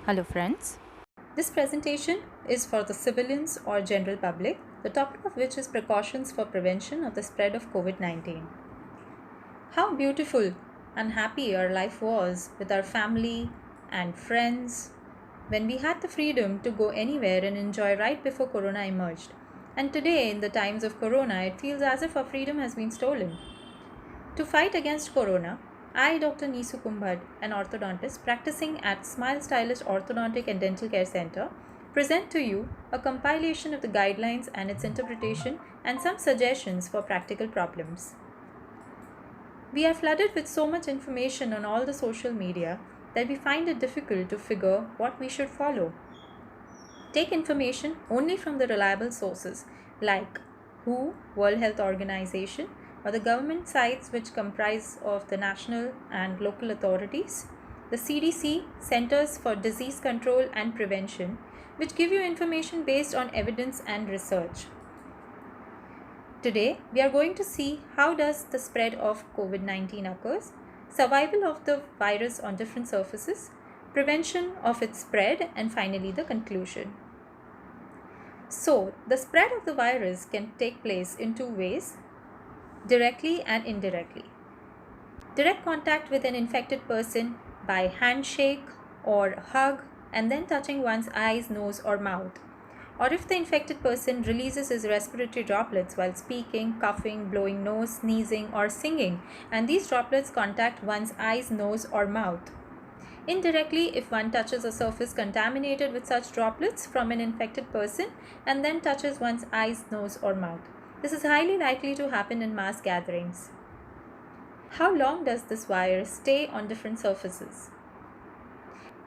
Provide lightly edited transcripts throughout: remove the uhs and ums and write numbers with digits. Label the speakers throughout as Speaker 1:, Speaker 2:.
Speaker 1: Hello friends. This presentation is for the civilians or general public, the topic of which is precautions for prevention of the spread of COVID-19. How beautiful and happy our life was with our family and friends when we had the freedom to go anywhere and enjoy right before Corona emerged. And today, in the times of Corona, it feels as if our freedom has been stolen. To fight against corona, I, Dr. Nisu Kumbhad, an orthodontist practicing at Smile Stylish Orthodontic and Dental Care Center, present to you a compilation of the guidelines and its interpretation and some suggestions for practical problems. We are flooded with so much information on all the social media that we find it difficult to figure what we should follow. Take information only from the reliable sources like WHO, World Health Organization, or the government sites which comprise of the national and local authorities, the CDC, Centers for Disease Control and Prevention, which give you information based on evidence and research. Today, we are going to see how does the spread of COVID-19 occurs, survival of the virus on different surfaces, prevention of its spread, and finally the conclusion. So, the spread of the virus can take place in two ways, directly and indirectly. Direct contact with an infected person by handshake or hug and then touching one's eyes, nose or mouth. Or if the infected person releases his respiratory droplets while speaking, coughing, blowing nose, sneezing or singing, and these droplets contact one's eyes, nose or mouth. Indirectly, if one touches a surface contaminated with such droplets from an infected person and then touches one's eyes, nose or mouth. This is highly likely to happen in mass gatherings. How long does this virus stay on different surfaces?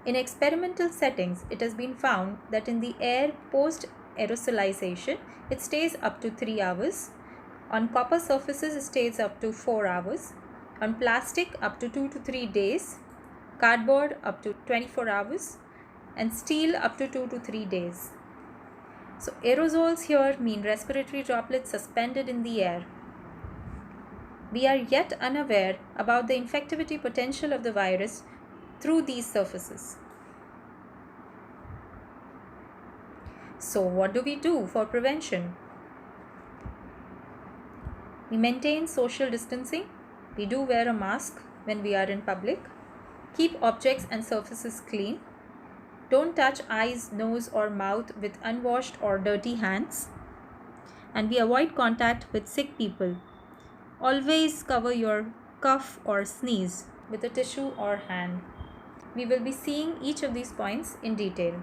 Speaker 1: In experimental settings, it has been found that in the air post-aerosolization, it stays up to 3 hours. On copper surfaces, it stays up to 4 hours. On plastic, up to 2 to 3 days. Cardboard, up to 24 hours. And steel, up to 2 to 3 days. So, aerosols here mean respiratory droplets suspended in the air. We are yet unaware about the infectivity potential of the virus through these surfaces. So, what do we do for prevention? We maintain social distancing. We do wear a mask when we are in public. Keep objects and surfaces clean. Don't touch eyes, nose or mouth with unwashed or dirty hands. And we avoid contact with sick people. Always cover your cough or sneeze with a tissue or hand. We will be seeing each of these points in detail.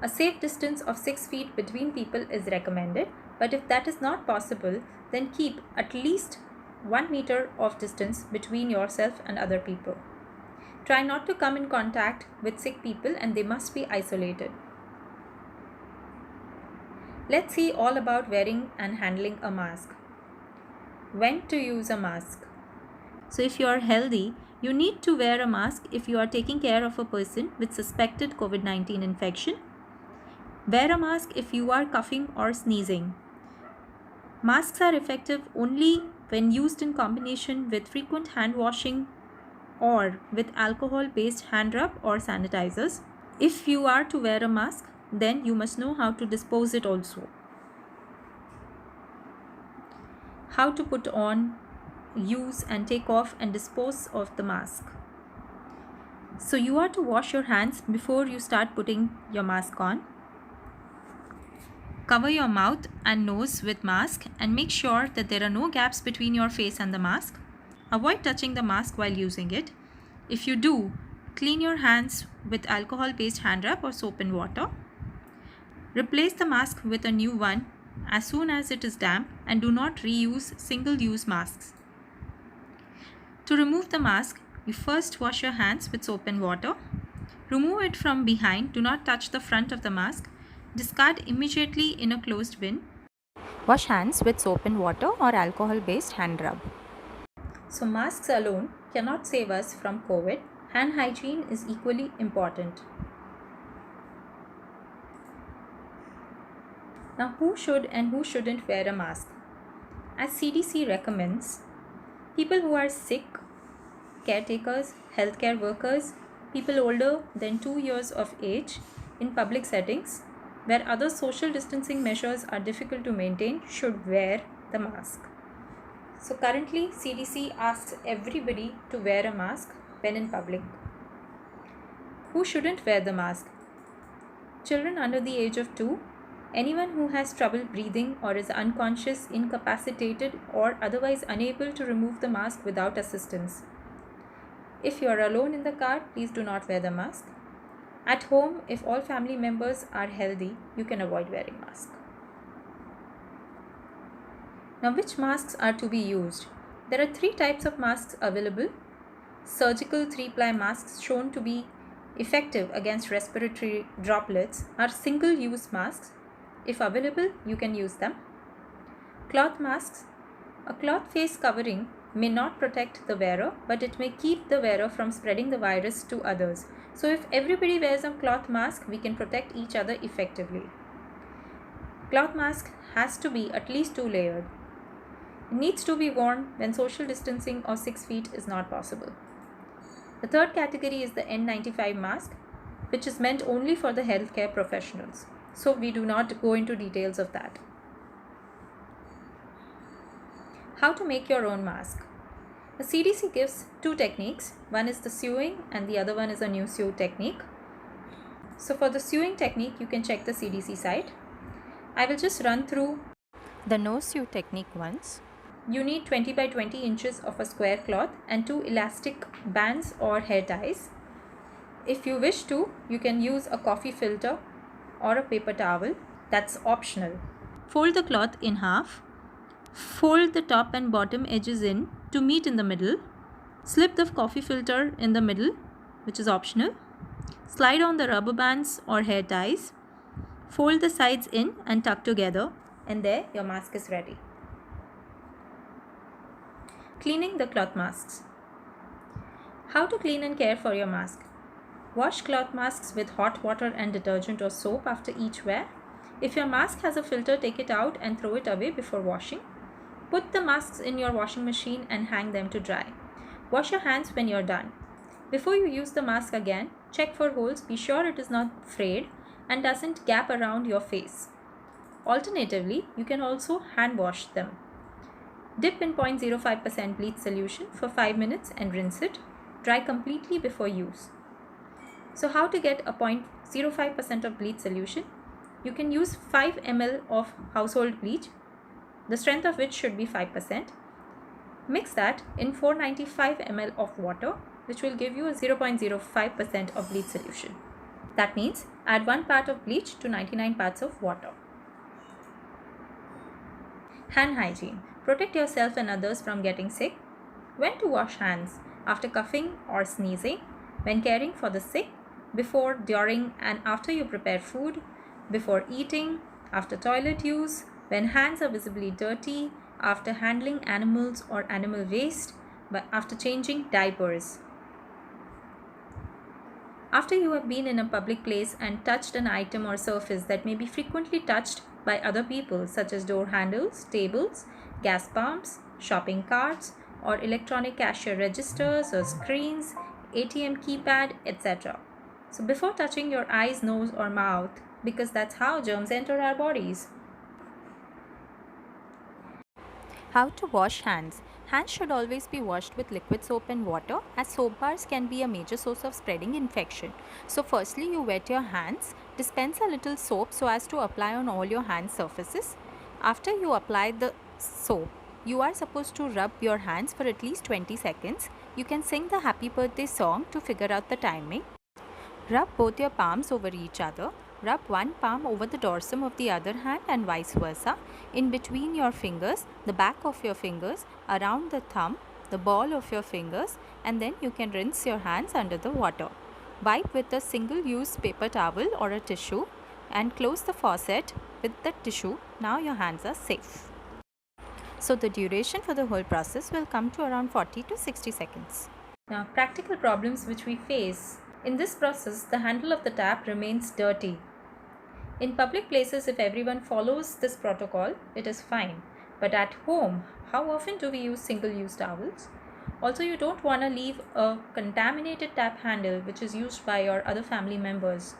Speaker 1: A safe distance of 6 feet between people is recommended, but if that is not possible, then keep at least 1 meter of distance between yourself and other people. Try not to come in contact with sick people and they must be isolated. Let's see all about wearing and handling a mask. When to use a mask. So if you are healthy, you need to wear a mask if you are taking care of a person with suspected COVID-19 infection. Wear a mask if you are coughing or sneezing. Masks are effective only when used in combination with frequent hand washing or with alcohol-based hand rub or sanitizers. If you are to wear a mask, then you must know how to dispose it also. How to put on, use and take off and dispose of the mask. So you are to wash your hands before you start putting your mask on. Cover your mouth and nose with mask and make sure that there are no gaps between your face and the mask. Avoid touching the mask while using it. If you do, clean your hands with alcohol-based hand rub or soap and water. Replace the mask with a new one as soon as it is damp and do not reuse single-use masks. To remove the mask, you first wash your hands with soap and water. Remove it from behind. Do not touch the front of the mask. Discard immediately in a closed bin. Wash hands with soap and water or alcohol-based hand rub. So masks alone cannot save us from COVID. Hand hygiene is equally important. Now who should and who shouldn't wear a mask? As CDC recommends, people who are sick, caretakers, healthcare workers, people older than 2 years of age in public settings where other social distancing measures are difficult to maintain should wear the mask. So currently CDC asks everybody to wear a mask when in public. Who shouldn't wear the mask? Children under the age of 2, anyone who has trouble breathing or is unconscious, incapacitated, or otherwise unable to remove the mask without assistance. If you are alone in the car, please do not wear the mask. At home, if all family members are healthy, you can avoid wearing mask. Now, which masks are to be used? There are 3 types of masks available. Surgical 3-ply masks shown to be effective against respiratory droplets are single-use masks. If available, you can use them. Cloth masks. A cloth face covering may not protect the wearer, but it may keep the wearer from spreading the virus to others. So if everybody wears a cloth mask, we can protect each other effectively. Cloth mask has to be at least 2 layered. It needs to be worn when social distancing of 6 feet is not possible. The third category is the N95 mask, which is meant only for the healthcare professionals. So we do not go into details of that. How to make your own mask? The CDC gives 2 techniques. One is the sewing and the other one is a no sew technique. So for the sewing technique, you can check the CDC site. I will just run through the no sew technique once. You need 20 by 20 inches of a square cloth and 2 elastic bands or hair ties. If you wish to, you can use a coffee filter or a paper towel. That's optional. Fold the cloth in half. Fold the top and bottom edges in to meet in the middle. Slip the coffee filter in the middle, which is optional. Slide on the rubber bands or hair ties. Fold the sides in and tuck together, and there your mask is ready. Cleaning the cloth masks. How to clean and care for your mask. Wash cloth masks with hot water and detergent or soap after each wear. If your mask has a filter, take it out and throw it away before washing. Put the masks in your washing machine and hang them to dry. Wash your hands when you're done. Before you use the mask again, check for holes, be sure it is not frayed and doesn't gap around your face. Alternatively, you can also hand wash them. Dip in 0.05% bleach solution for 5 minutes and rinse it. Dry completely before use. So how to get a 0.05% of bleach solution? You can use 5 ml of household bleach, the strength of which should be 5%. Mix that in 495 ml of water, which will give you a 0.05% of bleach solution. That means add 1 part of bleach to 99 parts of water. Hand hygiene. Protect yourself and others from getting sick. When to wash hands? After coughing or sneezing, when caring for the sick, before, during and after you prepare food, before eating, after toilet use, when hands are visibly dirty, after handling animals or animal waste, but after changing diapers. After you have been in a public place and touched an item or surface that may be frequently touched by other people, such as door handles, tables, gas pumps, shopping carts, or electronic cashier registers or screens, ATM keypad, etc. So before touching your eyes, nose, or mouth, because that's how germs enter our bodies.
Speaker 2: How to wash hands. Hands should always be washed with liquid soap and water, as soap bars can be a major source of spreading infection. So firstly, you wet your hands. Dispense a little soap so as to apply on all your hand surfaces. After you apply the soap, you are supposed to rub your hands for at least 20 seconds. You can sing the happy birthday song to figure out the timing. Rub both your palms over each other. Rub one palm over the dorsum of the other hand and vice versa. In between your fingers, the back of your fingers, around the thumb, the ball of your fingers, and then you can rinse your hands under the water. Wipe with a single-use paper towel or a tissue and close the faucet with the tissue. Now your hands are safe. So the duration for the whole process will come to around 40 to 60 seconds.
Speaker 1: Now, practical problems which we face. In this process, the handle of the tap remains dirty. In public places, if everyone follows this protocol, it is fine. But at home, how often do we use single-use towels? Also, you don't want to leave a contaminated tap handle which is used by your other family members.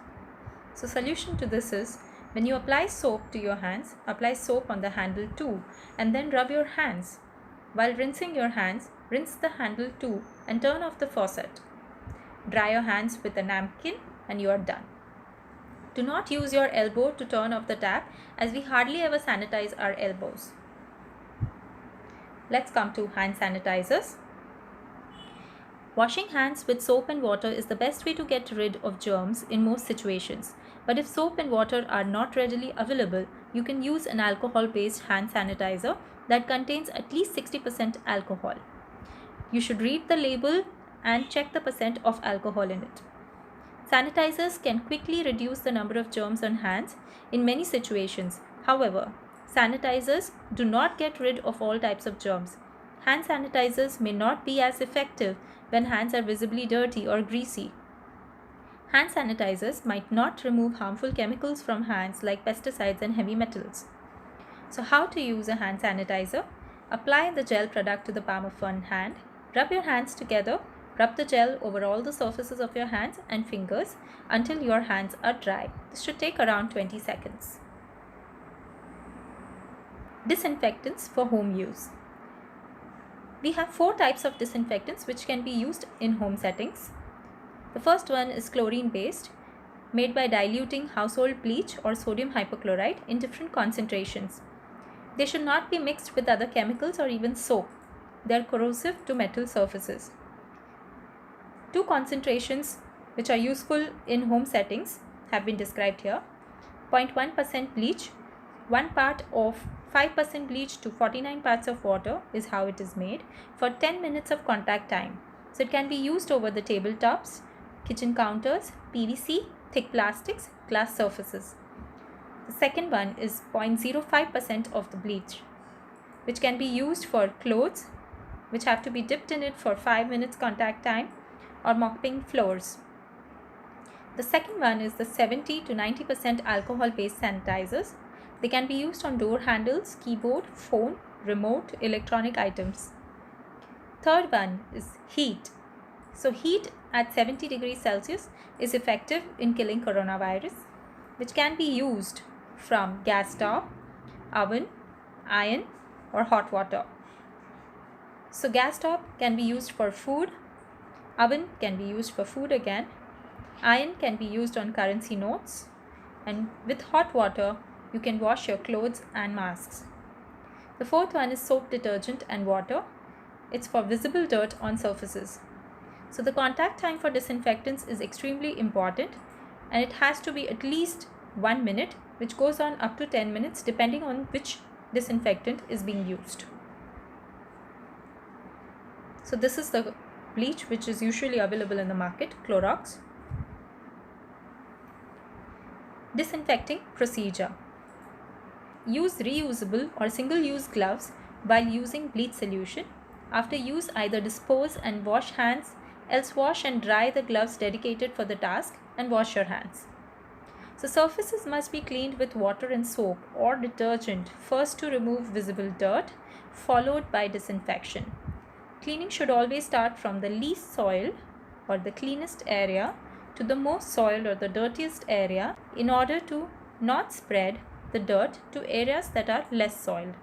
Speaker 1: So solution to this is, when you apply soap to your hands, apply soap on the handle too, and then rub your hands. While rinsing your hands, rinse the handle too and turn off the faucet. Dry your hands with a napkin and you are done. Do not use your elbow to turn off the tap, as we hardly ever sanitize our elbows. Let's come to hand sanitizers. Washing hands with soap and water is the best way to get rid of germs in most situations. But if soap and water are not readily available, you can use an alcohol-based hand sanitizer that contains at least 60% alcohol. You should read the label and check the percent of alcohol in it. Sanitizers can quickly reduce the number of germs on hands in many situations. However, sanitizers do not get rid of all types of germs. Hand sanitizers may not be as effective when hands are visibly dirty or greasy. Hand sanitizers might not remove harmful chemicals from hands like pesticides and heavy metals. So how to use a hand sanitizer? Apply the gel product to the palm of one hand. Rub your hands together. Rub the gel over all the surfaces of your hands and fingers until your hands are dry. This should take around 20 seconds. Disinfectants for home use. We have 4 types of disinfectants which can be used in home settings. The first one is chlorine based, made by diluting household bleach or sodium hypochlorite in different concentrations. They should not be mixed with other chemicals or even soap. They are corrosive to metal surfaces. 2 concentrations which are useful in home settings have been described here. 0.1% bleach, 1 part of 5% bleach to 49 parts of water is how it is made, for 10 minutes of contact time. So it can be used over the tabletops, kitchen counters, PVC, thick plastics, glass surfaces. The second one is 0.05% of the bleach, which can be used for clothes, which have to be dipped in it for 5 minutes contact time, or mopping floors. The second one is the 70 to 90% alcohol-based sanitizers. They can be used on door handles, keyboard, phone, remote, electronic items. Third one is heat. So heat at 70 degrees Celsius is effective in killing coronavirus, which can be used from gas stove, oven, iron, or hot water. So gas stove can be used for food, oven can be used for food again, iron can be used on currency notes, and with hot water you can wash your clothes and masks. The fourth one is soap, detergent and water. It's for visible dirt on surfaces. So the contact time for disinfectants is extremely important, and it has to be at least 1 minute, which goes on up to 10 minutes depending on which disinfectant is being used. So this is the bleach which is usually available in the market, Clorox. Disinfecting procedure. Use reusable or single-use gloves while using bleach solution. After use, either dispose and wash hands, else wash and dry the gloves dedicated for the task and wash your hands. So surfaces must be cleaned with water and soap or detergent, first to remove visible dirt, followed by disinfection. Cleaning should always start from the least soiled or the cleanest area to the most soiled or the dirtiest area, in order to not spread the dirt to areas that are less soiled.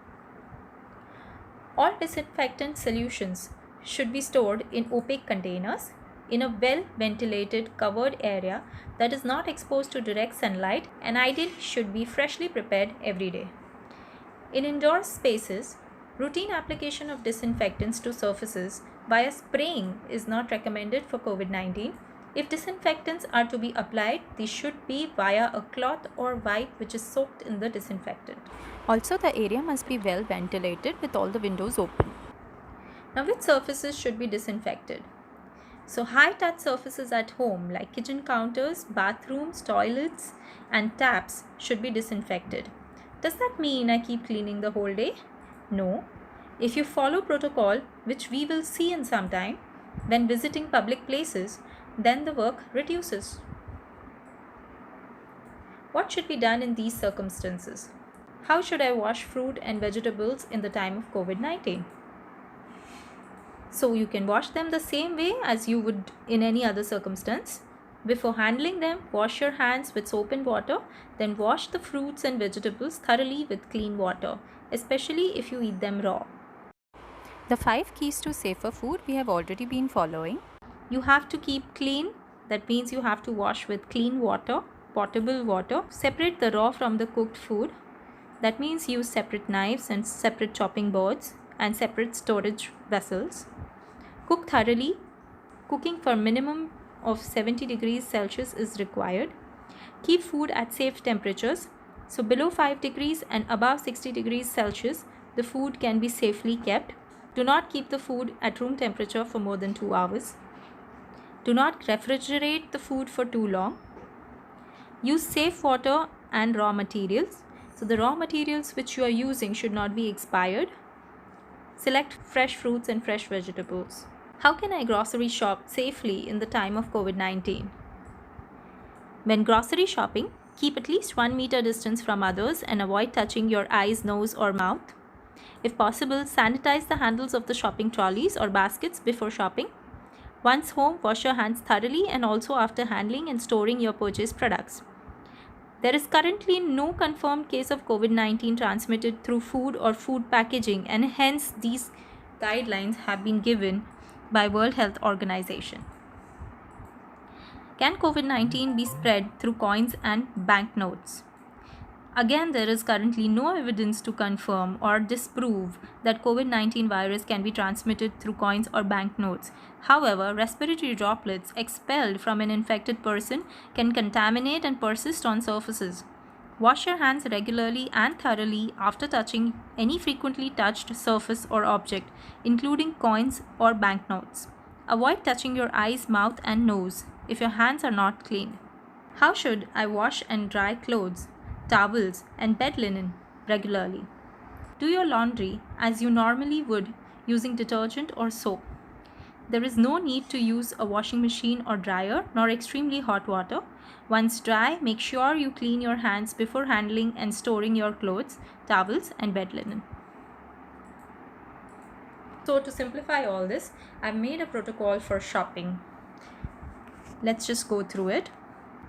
Speaker 1: All disinfectant solutions should be stored in opaque containers in a well ventilated covered area that is not exposed to direct sunlight, and ideally should be freshly prepared every day. In indoor spaces, routine application of disinfectants to surfaces via spraying is not recommended for COVID-19. If disinfectants are to be applied, these should be via a cloth or wipe which is soaked in the disinfectant.
Speaker 2: Also, the area must be well ventilated with all the windows open.
Speaker 1: Now, which surfaces should be disinfected? So, high-touch surfaces at home like kitchen counters, bathrooms, toilets and taps should be disinfected. Does that mean I keep cleaning the whole day? No. If you follow protocol, which we will see in some time, when visiting public places, then the work reduces. What should be done in these circumstances? How should I wash fruit and vegetables in the time of COVID-19? So you can wash them the same way as you would in any other circumstance. Before handling them, wash your hands with soap and water, then wash the fruits and vegetables thoroughly with clean water, especially if you eat them raw.
Speaker 2: The 5 keys to safer food we have already been following.
Speaker 1: You have to keep clean. That means you have to wash with clean water, potable water. Separate the raw from the cooked food. That means use separate knives and separate chopping boards and separate storage vessels. Cook thoroughly. Cooking for minimum of 70 degrees Celsius is required. Keep food at safe temperatures. So below 5 degrees and above 60 degrees Celsius, the food can be safely kept. Do not keep the food at room temperature for more than 2 hours. Do not refrigerate the food for too long. Use safe water and raw materials. So the raw materials which you are using should not be expired. Select fresh fruits and fresh vegetables. How can I grocery shop safely in the time of COVID-19? When grocery shopping, keep at least 1 meter distance from others and avoid touching your eyes, nose or mouth. If possible, sanitize the handles of the shopping trolleys or baskets before shopping. Once home, wash your hands thoroughly and also after handling and storing your purchased products. There is currently no confirmed case of COVID-19 transmitted through food or food packaging, and hence these guidelines have been given by World Health Organization. Can COVID-19 be spread through coins and banknotes? Again, there is currently no evidence to confirm or disprove that COVID-19 virus can be transmitted through coins or banknotes. However, respiratory droplets expelled from an infected person can contaminate and persist on surfaces. Wash your hands regularly and thoroughly after touching any frequently touched surface or object, including coins or banknotes. Avoid touching your eyes, mouth, and nose if your hands are not clean. How should I wash and dry clothes, towels, and bed linen regularly? Do your laundry as you normally would using detergent or soap. There is no need to use a washing machine or dryer nor extremely hot water. Once dry, make sure you clean your hands before handling and storing your clothes, towels, and bed linen. So to simplify all this, I've made a protocol for shopping. Let's just go through it.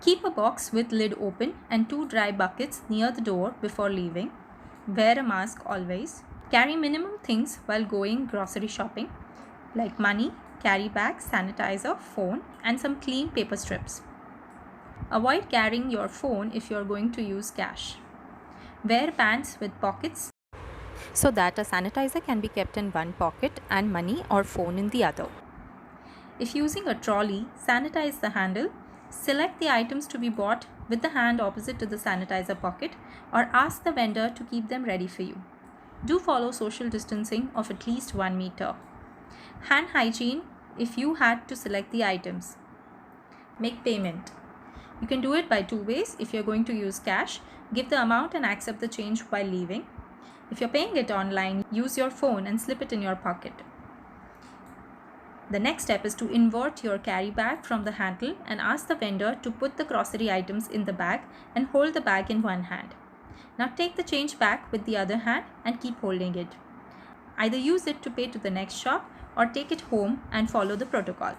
Speaker 1: Keep a box with lid open and 2 dry buckets near the door before leaving. Wear a mask always. Carry minimum things while going grocery shopping, like money, carry bag, sanitizer, phone, and some clean paper strips. Avoid carrying your phone if you're going to use cash. Wear pants with pockets
Speaker 2: so that a sanitizer can be kept in one pocket and money or phone in the other.
Speaker 1: If using a trolley, sanitize the handle. Select the items to be bought with the hand opposite to the sanitizer pocket or ask the vendor to keep them ready for you. Do follow social distancing of at least 1 meter. Hand hygiene if you had to select the items. Make payment. You can do it by 2 ways. If you're going to use cash, give the amount and accept the change while leaving. If you're paying it online, use your phone and slip it in your pocket. The next step is to invert your carry bag from the handle and ask the vendor to put the grocery items in the bag and hold the bag in one hand. Now take the change back with the other hand and keep holding it. Either use it to pay to the next shop or take it home and follow the protocol.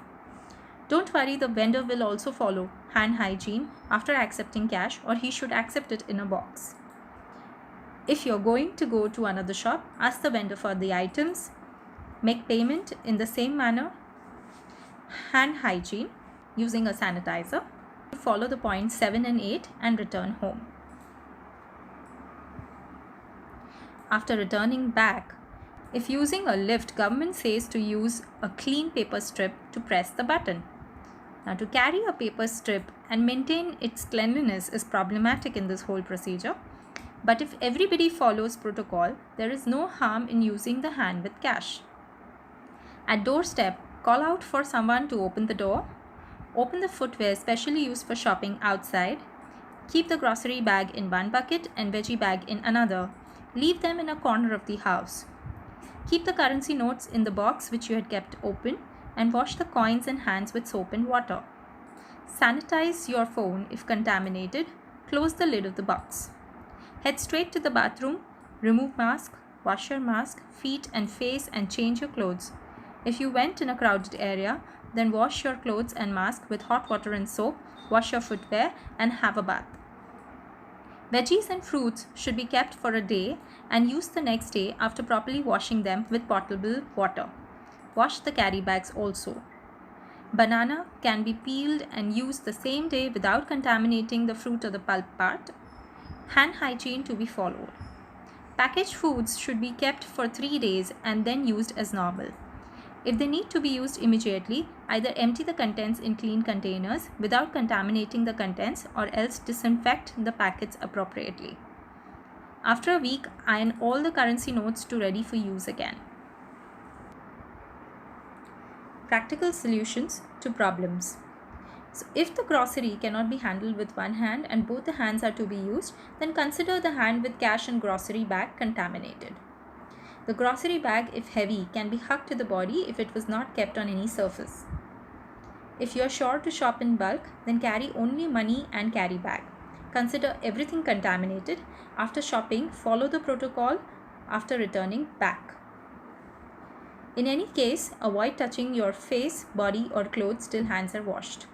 Speaker 1: Don't worry, the vendor will also follow hand hygiene after accepting cash, or he should accept it in a box. If you're going to go to another shop, ask the vendor for the items. Make payment in the same manner. Hand hygiene using a sanitizer. Follow the points 7 and 8 and return home. After returning back, if using a lift, government says to use a clean paper strip to press the button. Now, to carry a paper strip and maintain its cleanliness is problematic in this whole procedure. But if everybody follows protocol, there is no harm in using the hand with cash. At doorstep, call out for someone to open the door. Open the footwear specially used for shopping outside. Keep the grocery bag in one bucket and veggie bag in another. Leave them in a corner of the house. Keep the currency notes in the box which you had kept open and wash the coins and hands with soap and water. Sanitize your phone if contaminated. Close the lid of the box. Head straight to the bathroom. Remove mask. Wash your mask, feet and face and change your clothes. If you went in a crowded area, then wash your clothes and mask with hot water and soap, wash your footwear, and have a bath. Veggies and fruits should be kept for a day and used the next day after properly washing them with potable water. Wash the carry bags also. Banana can be peeled and used the same day without contaminating the fruit or the pulp part. Hand hygiene to be followed. Packaged foods should be kept for 3 days and then used as normal. If they need to be used immediately, either empty the contents in clean containers without contaminating the contents or else disinfect the packets appropriately. After a week, iron all the currency notes to ready for use again. Practical solutions to problems. So if the grocery cannot be handled with one hand and both the hands are to be used, then consider the hand with cash and grocery bag contaminated. The grocery bag, if heavy, can be hugged to the body if it was not kept on any surface. If you are sure to shop in bulk, then carry only money and carry bag. Consider everything contaminated. After shopping, follow the protocol after returning back. In any case, avoid touching your face, body or clothes till hands are washed.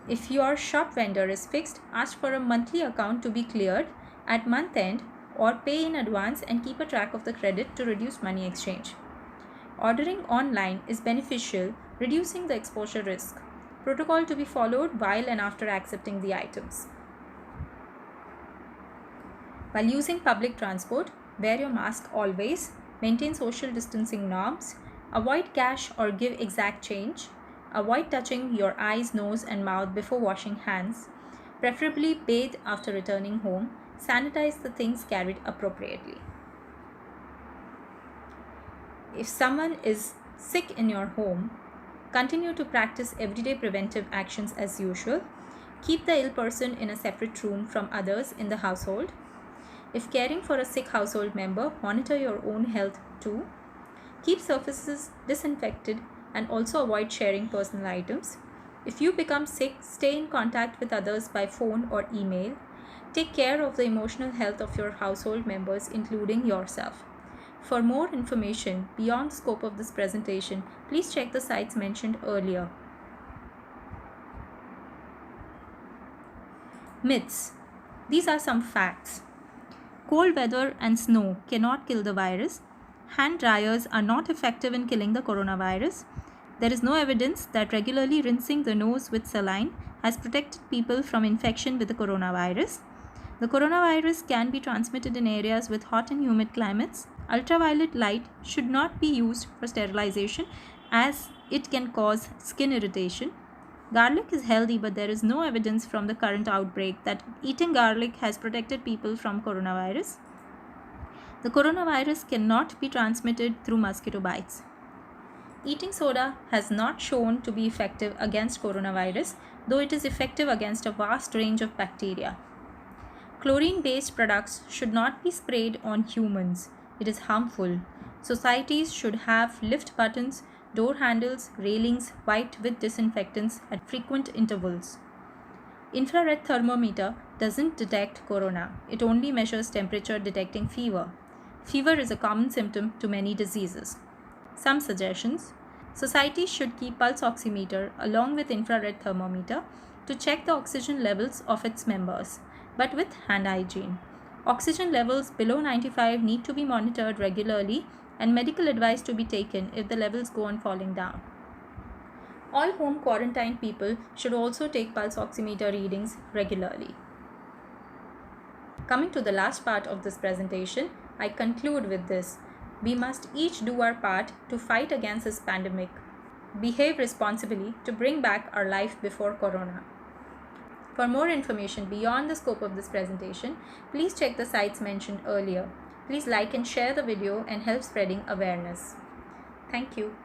Speaker 1: If your shop vendor is fixed, ask for a monthly account to be cleared at month end or pay in advance and keep a track of the credit to reduce money exchange. Ordering online is beneficial, reducing the exposure risk. Protocol to be followed while and after accepting the items. While using public transport, wear your mask always, maintain social distancing norms, avoid cash or give exact change, avoid touching your eyes, nose and mouth before washing hands, preferably bathe after returning home, sanitize the things carried appropriately. If someone is sick in your home, continue to practice everyday preventive actions as usual. Keep the ill person in a separate room from others in the household. If caring for a sick household member, monitor your own health too. Keep surfaces disinfected and also avoid sharing personal items. If you become sick, stay in contact with others by phone or email. Take care of the emotional health of your household members, including yourself. For more information beyond the scope of this presentation, please check the sites mentioned earlier. Myths. These are some facts. Cold weather and snow cannot kill the virus. Hand dryers are not effective in killing the coronavirus. There is no evidence that regularly rinsing the nose with saline has protected people from infection with the coronavirus. The coronavirus can be transmitted in areas with hot and humid climates. Ultraviolet light should not be used for sterilization as it can cause skin irritation. Garlic is healthy, but there is no evidence from the current outbreak that eating garlic has protected people from coronavirus. The coronavirus cannot be transmitted through mosquito bites. Eating soda has not shown to be effective against coronavirus, though it is effective against a vast range of bacteria. Chlorine-based products should not be sprayed on humans. It is harmful. Societies should have lift buttons, door handles, railings wiped with disinfectants at frequent intervals. Infrared thermometer doesn't detect corona. It only measures temperature detecting fever. Fever is a common symptom to many diseases. Some suggestions. Societies should keep pulse oximeter along with infrared thermometer to check the oxygen levels of its members, but with hand hygiene. Oxygen levels below 95 need to be monitored regularly and medical advice to be taken if the levels go on falling down. All home quarantined people should also take pulse oximeter readings regularly. Coming to the last part of this presentation, I conclude with this. We must each do our part to fight against this pandemic. Behave responsibly to bring back our life before corona. For more information beyond the scope of this presentation, please check the sites mentioned earlier. Please like and share the video and help spreading awareness. Thank you.